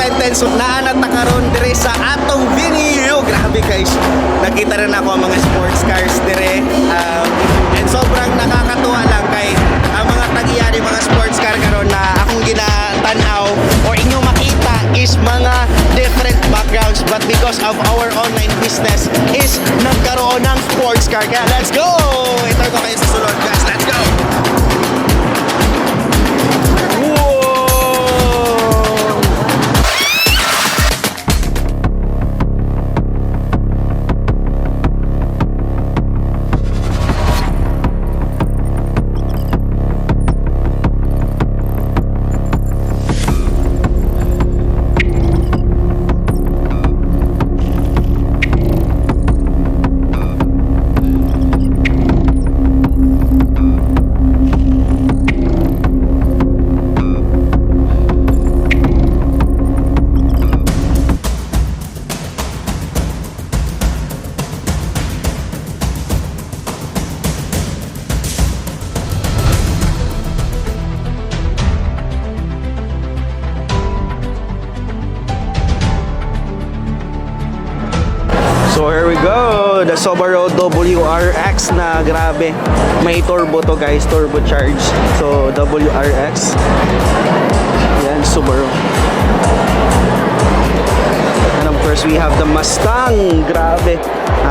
sentence na nakaroon dire sa atong venue. Grabe guys, nakita rin ako ang mga sports cars dire. And sobrang nakakatuwa lang kay ang mga tag-iyari mga sports car karon na akong ginatanaw or inyo makita is mga different backgrounds, but because of our online business is nagkaroon ng sports car. Kaya let's go! Ito ko kayo sa sunod guys, let's go! So here we go, the Subaru WRX na grabe. May turbo to guys, turbo charge. So WRX. Yan, Subaru. And of course, we have the Mustang. Grabe.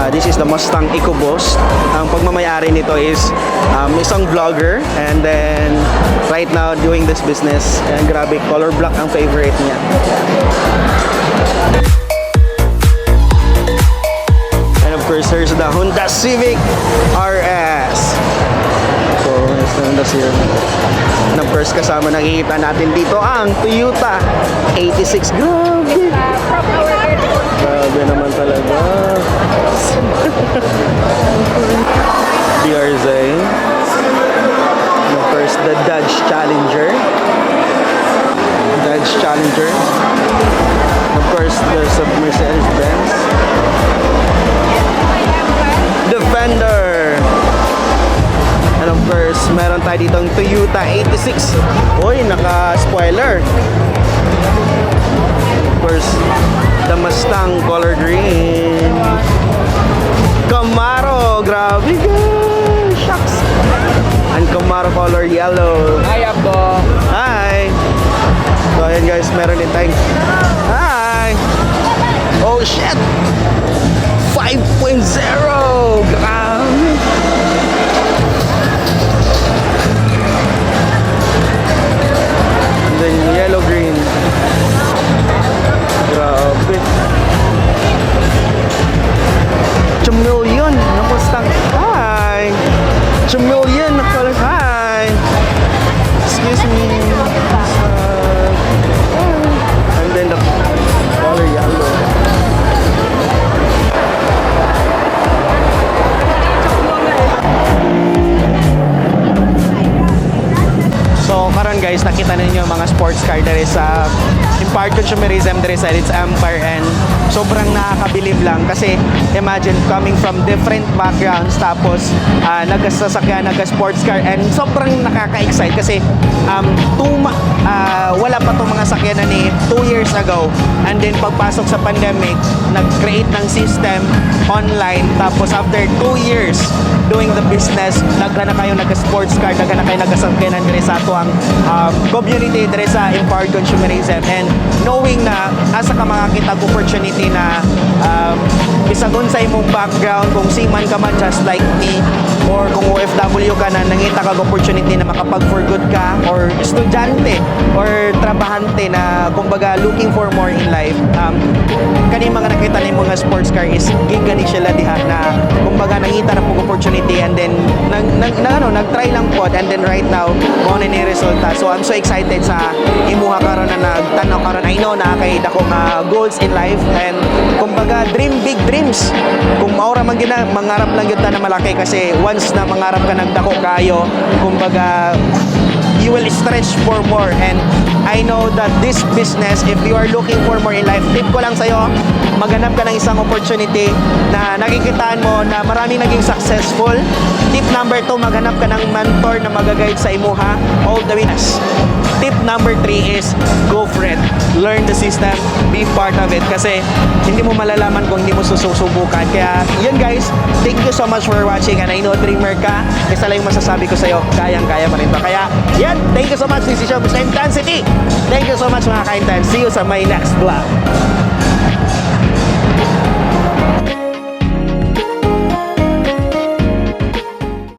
This is the Mustang EcoBoost. Ang pagmamayari nito is isang vlogger and then right now doing this business. And grabe, color black ang favorite niya. Of course, there's the Honda Civic RS. So, there's the Honda Civic. And of course, kasama nakikita natin dito ang Toyota 86. Grabe! Grabe naman talaga. DRZ. And of course, the Dodge Challenger. Dodge Challenger. And of course, there's a Mercedes-Benz. Defender. And of course, meron tayo ditong Toyota 86. Uy, naka-spoiler. Of course, the Mustang color green. Camaro, grabe guys. Shucks. And Camaro color yellow. Hi, Abbo. Hi. So, ayan guys, meron din tayong... Hi. Oh, shit. 5.0! Grabe! And then yellow-green. Grabe. Chameleon! Napustang. Hi! Chameleon! Hi! Excuse me. And then the color yellow. So karon guys, nakita ninyo mga sports car dere sa Empowered Consumerism dere sa its Empire, and sobrang nakakabilib lang kasi imagine coming from different backgrounds tapos nagasasakyan, naga-sports car, and sobrang nakaka-excite kasi wala pa tong mga sakyanan ni 2 years ago, and then pagpasok sa pandemic nag-create ng system online, tapos after 2 years doing the business, nagana kayo naga-sports car, nagana kayo nagasakyanan dere sa ang community dire sa Empowered Consumerism, and knowing na asa ka makakita opportunity na bisagon sa imong background, kung seaman ka man just like me or kung OFW ka na nangita kag opportunity na makapag for good ka, or estudyante or trabahante na kumbaga looking for more in life, kani mga nakita ni mga sports car is gigani sila diha na kumbaga nangita na pong opportunity, and then nag-try lang po, and then right now mo na ni resulta. So I'm so excited sa imuha karon na nagtanaw karon. I know na kay dako nga goals in life, and kumbaga dream big dreams. Kung maura man gina mangarap lang gyud ta na malaki, kasi once na mangarap ka nagdako kayo, kumbaga you will stretch for more. And I know that this business, if you are looking for more in life, tip ko lang sa'yo, maghanap ka ng isang opportunity na nakikitaan mo na marami naging successful. Tip number 2, maghanap ka ng mentor na mag-guide sa imuha all the way. tip number 3 is go for it. Learn the system, be part of it kasi hindi mo malalaman kung hindi mo susubukan. Kaya yun guys, thank you so much for watching and I know dreamer ka. Isa lang yung masasabi ko sa'yo, kayang-kaya pa rin to. Kaya yan, thank you so much. This is your Mr. Intensity. Thank you so much mga ka-intense. See you sa my next vlog.